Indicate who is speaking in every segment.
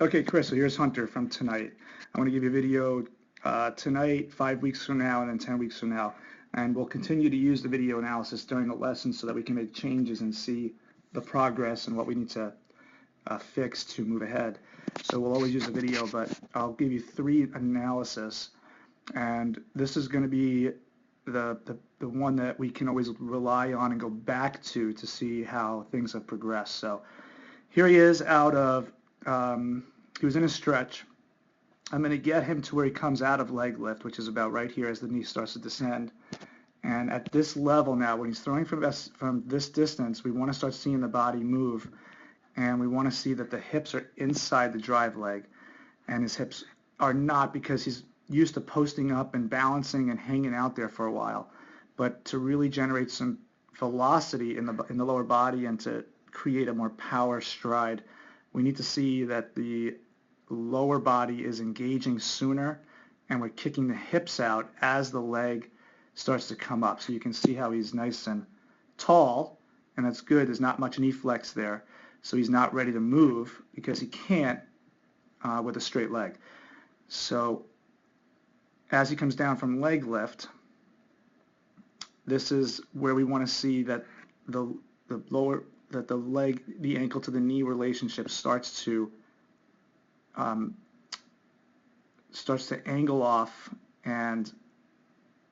Speaker 1: Okay, Chris, so here's Hunter from tonight. I want to give you a video tonight, 5 weeks from now, and then 10 weeks from now. And we'll continue to use the video analysis during the lesson so that we can make changes and see the progress and what we need to fix to move ahead. So we'll always use a video, but I'll give you 3 analysis. And this is going to be the one that we can always rely on and go back to see how things have progressed. So here he is out of he was in a stretch. I'm going to get him to where he comes out of leg lift, which is about right here as the knee starts to descend. And at this level now, when he's throwing from this distance, we want to start seeing the body move. And we want to see that the hips are inside the drive leg. And his hips are not, because he's used to posting up and balancing and hanging out there for a while. But to really generate some velocity in the lower body and to create a more power stride, we need to see that the lower body is engaging sooner, and we're kicking the hips out as the leg starts to come up. So you can see how he's nice and tall, and that's good. There's not much knee flex there, so he's not ready to move because he can't with a straight leg. So as he comes down from leg lift, this is where we want to see that the leg, the ankle to the knee relationship starts to angle off and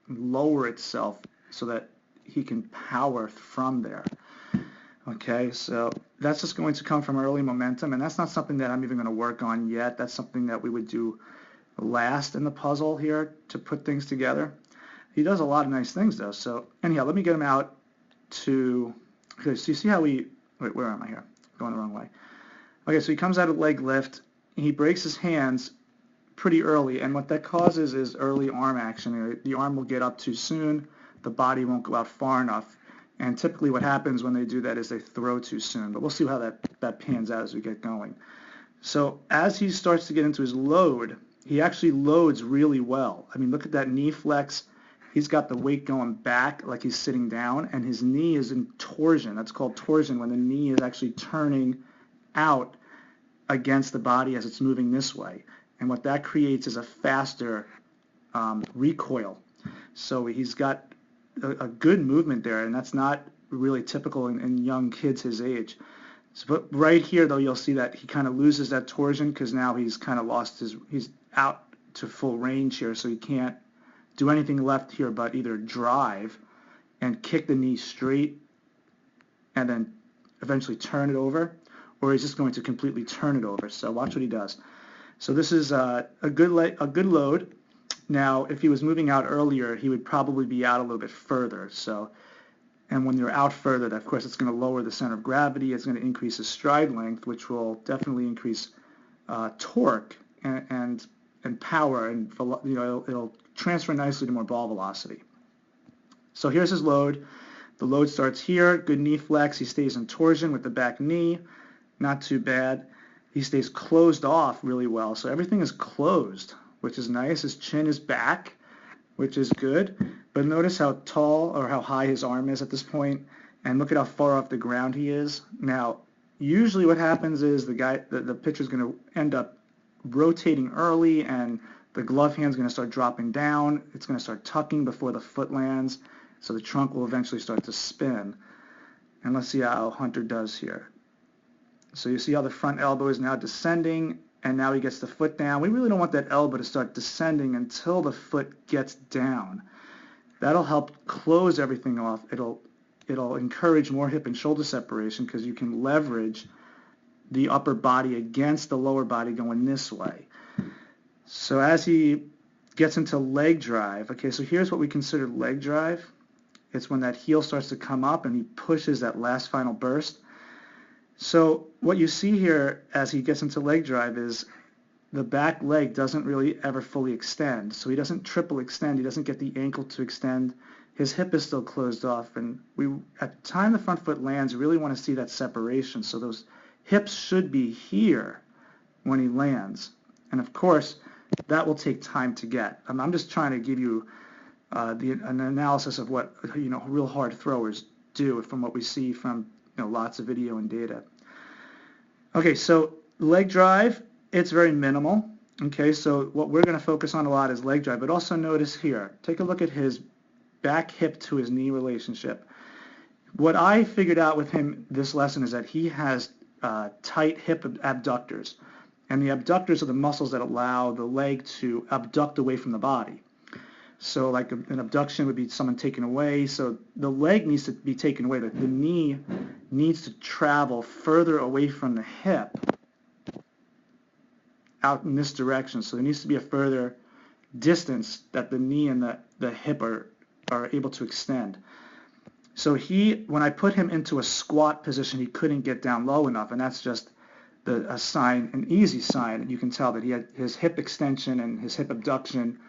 Speaker 1: lower itself so that he can power from there. Okay, so that's just going to come from early momentum, and that's not something that I'm even going to work on yet. That's something that we would do last in the puzzle here to put things together. He does a lot of nice things though. So anyhow, let me get him out to, okay, so you see how wait, where am I here? Going the wrong way. Okay, so he comes out of leg lift, he breaks his hands pretty early, and what that causes is early arm action. The arm will get up too soon, the body won't go out far enough, and typically what happens when they do that is they throw too soon, but we'll see how that pans out as we get going. So as he starts to get into his load, he actually loads really well. I mean, look at that knee flex. He's got the weight going back like he's sitting down, and his knee is in torsion. That's called torsion, when the knee is actually turning out against the body as it's moving this way. And what that creates is a faster recoil. So he's got a good movement there, and that's not really typical in young kids his age. So, but right here, though, you'll see that he kind of loses that torsion because now he's kind of lost he's out to full range here, so he can't do anything left here but either drive and kick the knee straight and then eventually turn it over, or he's just going to completely turn it over. So watch what he does. So this is a good load. Now, if he was moving out earlier, he would probably be out a little bit further. So, and when you're out further, of course, it's going to lower the center of gravity. It's going to increase his stride length, which will definitely increase torque and power, and it'll transfer nicely to more ball velocity. So here's his load. The load starts here. Good knee flex. He stays in torsion with the back knee. Not too bad. He stays closed off really well. So everything is closed, which is nice. His chin is back, which is good. But notice how tall or how high his arm is at this point, and look at how far off the ground he is. Now, usually what happens is the pitcher's going to end up rotating early, and the glove hand's going to start dropping down. It's going to start tucking before the foot lands, so the trunk will eventually start to spin. And let's see how Hunter does here. So you see how the front elbow is now descending, and now he gets the foot down. We really don't want that elbow to start descending until the foot gets down. That'll help close everything off. It'll encourage more hip and shoulder separation because you can leverage the upper body against the lower body going this way. So as he gets into leg drive, okay, so here's what we consider leg drive. It's when that heel starts to come up and he pushes that last final burst. So what you see here as he gets into leg drive is the back leg doesn't really ever fully extend. So he doesn't triple extend. He doesn't get the ankle to extend. His hip is still closed off. And at the time the front foot lands, we really want to see that separation. So those hips should be here when he lands. And of course, that will take time to get. I'm just trying to give you an analysis of what real hard throwers do from what we see from lots of video and data. Okay, so leg drive, It's very minimal. Okay, so what we're going to focus on a lot is leg drive, but also notice here, take a look at his back hip to his knee relationship. What I figured out with him this lesson is that he has tight hip abductors, and the abductors are the muscles that allow the leg to abduct away from the body. So like an abduction would be someone taken away, so the leg needs to be taken away, the knee needs to travel further away from the hip out in this direction. So there needs to be a further distance that the knee and the hip are able to extend. So when I put him into a squat position, he couldn't get down low enough, and that's just a sign, an easy sign. You can tell that he had his hip extension and his hip abduction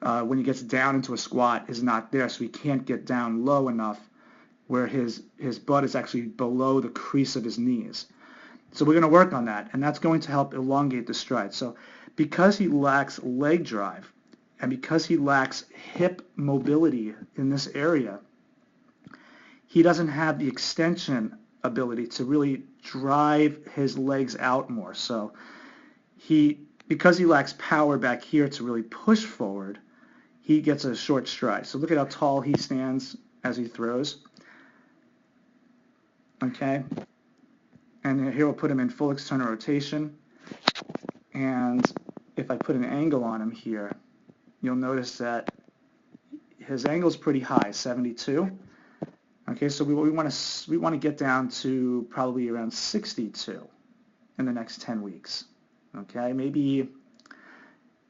Speaker 1: when he gets down into a squat is not there, so he can't get down low enough where his butt is actually below the crease of his knees. So we're going to work on that, and that's going to help elongate the stride. So because he lacks leg drive and because he lacks hip mobility in this area, he doesn't have the extension ability to really drive his legs out more. So because he lacks power back here to really push forward, he gets a short stride. So look at how tall he stands as he throws. Okay. And here we'll put him in full external rotation. And if I put an angle on him here, you'll notice that his angle is pretty high, 72. Okay, so we want to get down to probably around 62 in the next 10 weeks. Okay, maybe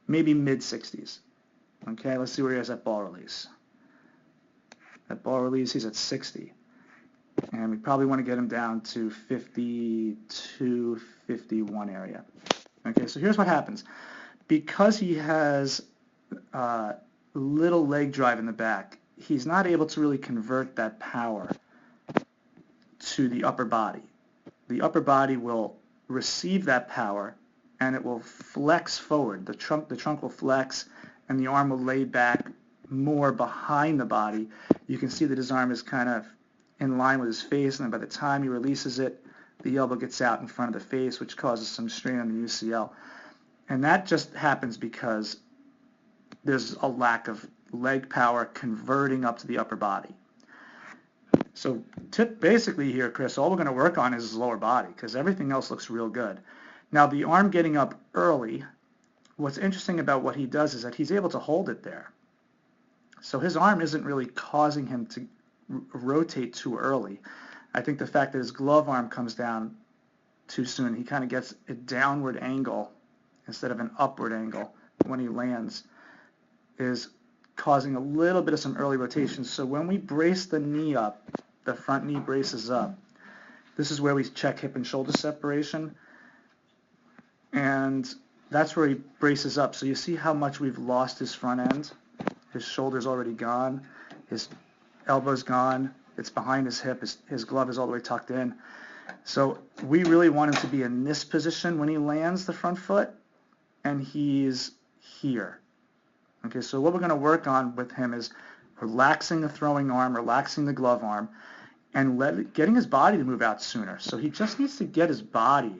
Speaker 1: mid 60s. Okay, let's see where he is at ball release. At ball release, he's at 60. And we probably want to get him down to 52, 51 area. Okay, so here's what happens. Because he has little leg drive in the back, he's not able to really convert that power to the upper body. The upper body will receive that power and it will flex forward. The trunk will flex and the arm will lay back more behind the body. You can see that his arm is kind of in line with his face, and then by the time he releases it, the elbow gets out in front of the face, which causes some strain on the UCL. And that just happens because there's a lack of leg power converting up to the upper body. So basically here, Chris, all we're going to work on is his lower body because everything else looks real good. Now the arm getting up early, what's interesting about what he does is that he's able to hold it there. So his arm isn't really causing him to rotate too early. I think the fact that his glove arm comes down too soon, he kind of gets a downward angle instead of an upward angle when he lands, is causing a little bit of some early rotation. So when we brace the knee up, the front knee braces up, this is where we check hip and shoulder separation, and that's where he braces up. So you see how much we've lost his front end. His shoulder's already gone, his elbow's gone, it's behind his hip, his glove is all the way tucked in. So we really want him to be in this position when he lands the front foot, and he's here. Okay, so what we're going to work on with him is relaxing the throwing arm, relaxing the glove arm, and getting his body to move out sooner. So he just needs to get his body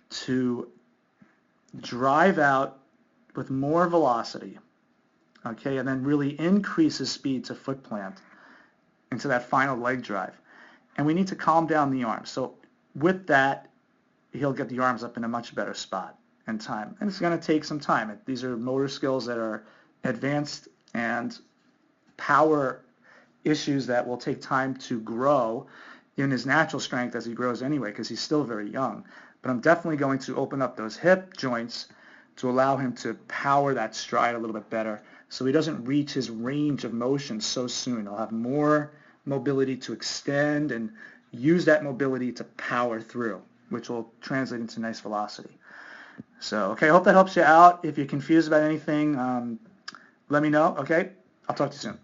Speaker 1: to drive out with more velocity, okay, and then really increase his speed to foot plant into that final leg drive. And we need to calm down the arm. So with that, he'll get the arms up in a much better spot and time. And it's going to take some time. These are motor skills that are advanced and power issues that will take time to grow in his natural strength as he grows anyway, because he's still very young. But I'm definitely going to open up those hip joints to allow him to power that stride a little bit better so he doesn't reach his range of motion so soon. He'll have more mobility to extend and use that mobility to power through, which will translate into nice velocity. So, okay, I hope that helps you out. If you're confused about anything, let me know, okay? I'll talk to you soon.